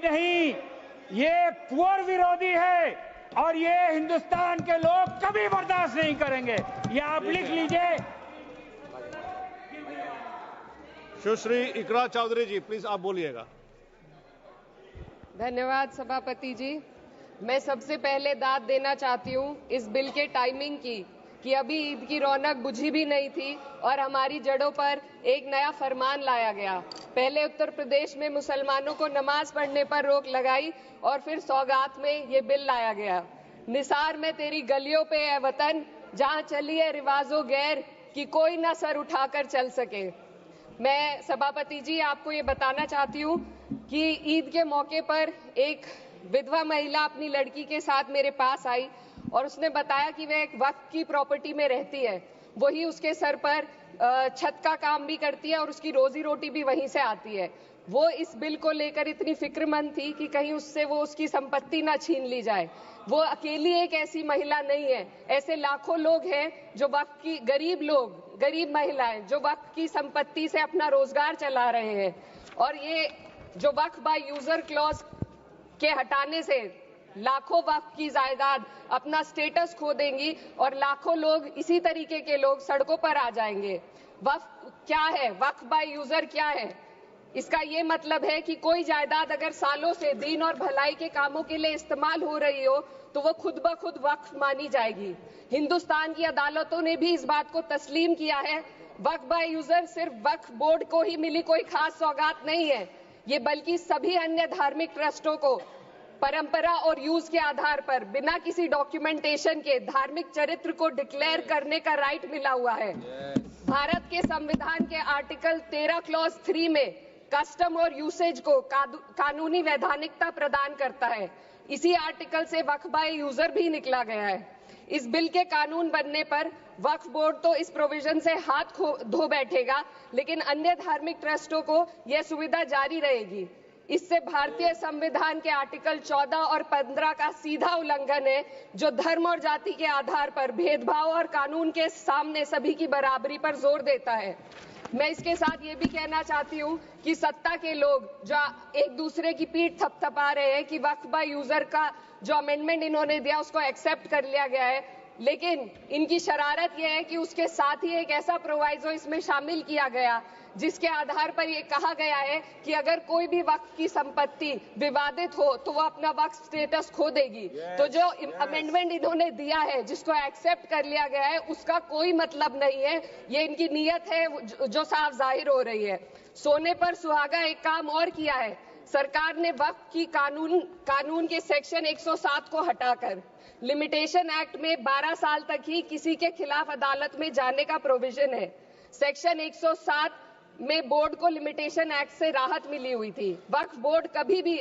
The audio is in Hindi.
नहीं, ये पुअर विरोधी है और ये हिंदुस्तान के लोग कभी बर्दाश्त नहीं करेंगे। ये आप लिख लीजिए। सुश्री इकरा चौधरी जी, प्लीज आप बोलिएगा। धन्यवाद सभापति जी। मैं सबसे पहले दाद देना चाहती हूँ इस बिल के टाइमिंग की कि अभी ईद की रौनक बुझी भी नहीं थी और हमारी जड़ों पर एक नया फरमान लाया गया। पहले उत्तर प्रदेश में मुसलमानों को नमाज पढ़ने पर रोक लगाई और फिर सौगात में ये बिल लाया गया। निसार में तेरी गलियों पे है वतन, जहाँ चली है रिवाजों गैर कि कोई ना सर उठाकर चल सके। मैं सभापति जी आपको ये बताना चाहती हूँ कि ईद के मौके पर एक विधवा महिला अपनी लड़की के साथ मेरे पास आई और उसने बताया कि वह एक वक्फ की प्रॉपर्टी में रहती है। वही उसके सर पर छत का काम भी करती है और उसकी रोजी रोटी भी वहीं से आती है। वो इस बिल को लेकर इतनी फिक्रमंद थी कि कहीं उससे वो उसकी संपत्ति ना छीन ली जाए। वो अकेली एक ऐसी महिला नहीं है, ऐसे लाखों लोग हैं जो वक्फ की गरीब महिलाएं जो वक्फ की संपत्ति से अपना रोजगार चला रहे हैं। और ये जो वक्फ बाय यूजर क्लॉज के हटाने से लाखों वक्फ की जायदाद अपना स्टेटस खो देंगी और लाखों लोग इसी तरीके के लोग सड़कों पर आ जाएंगे। वक्फ क्या है? वक्फ बाय यूजर क्या है? इसका ये मतलब है कि कोई जायदाद अगर सालों से दीन और भलाई के कामों के लिए इस्तेमाल हो रही हो तो वो खुद ब खुद वक्फ मानी जाएगी। हिंदुस्तान की अदालतों ने भी इस बात को तस्लीम किया है। वक्फ बाय यूजर सिर्फ वक्फ बोर्ड को ही मिली कोई खास सौगात नहीं है, ये बल्कि सभी अन्य धार्मिक ट्रस्टों को परंपरा और यूज के आधार पर बिना किसी डॉक्यूमेंटेशन के धार्मिक चरित्र को डिक्लेयर करने का राइट मिला हुआ है। भारत के संविधान के आर्टिकल 13 क्लॉज 3 में कस्टम और यूसेज को कानूनी वैधानिकता प्रदान करता है। इसी आर्टिकल से वक्फ बाय यूजर भी निकला गया है। इस बिल के कानून बनने पर वक्फ बोर्ड तो इस प्रोविजन से हाथ धो बैठेगा, लेकिन अन्य धार्मिक ट्रस्टों को यह सुविधा जारी रहेगी। इससे भारतीय संविधान के आर्टिकल 14 और 15 का सीधा उल्लंघन है, जो धर्म और जाति के आधार पर भेदभाव और कानून के सामने सभी की बराबरी पर जोर देता है। मैं इसके साथ ये भी कहना चाहती हूँ कि सत्ता के लोग जो एक दूसरे की पीठ थपथपा रहे हैं कि वक्फ बाय यूजर का जो अमेंडमेंट इन्होंने दिया उसको एक्सेप्ट कर लिया गया है, लेकिन इनकी शरारत यह है कि उसके साथ ही एक ऐसा प्रोवाइजो इसमें शामिल किया गया जिसके आधार पर यह कहा गया है कि अगर कोई भी वक्फ की संपत्ति विवादित हो तो वो अपना वक्फ स्टेटस खो देगी। तो जो अमेंडमेंट इन्होंने दिया है जिसको एक्सेप्ट कर लिया गया है उसका कोई मतलब नहीं है, ये इनकी नीयत है जो साफ जाहिर हो रही है। सोने पर सुहागा एक काम और किया है। सरकार ने वक्फ की कानून के सेक्शन 107 को हटाकर लिमिटेशन एक्ट में 12 साल तक ही किसी के खिलाफ अदालत में जाने का प्रोविजन है। सेक्शन 107 में बोर्ड को लिमिटेशन एक्ट से राहत मिली हुई थी। वक्फ बोर्ड कभी भी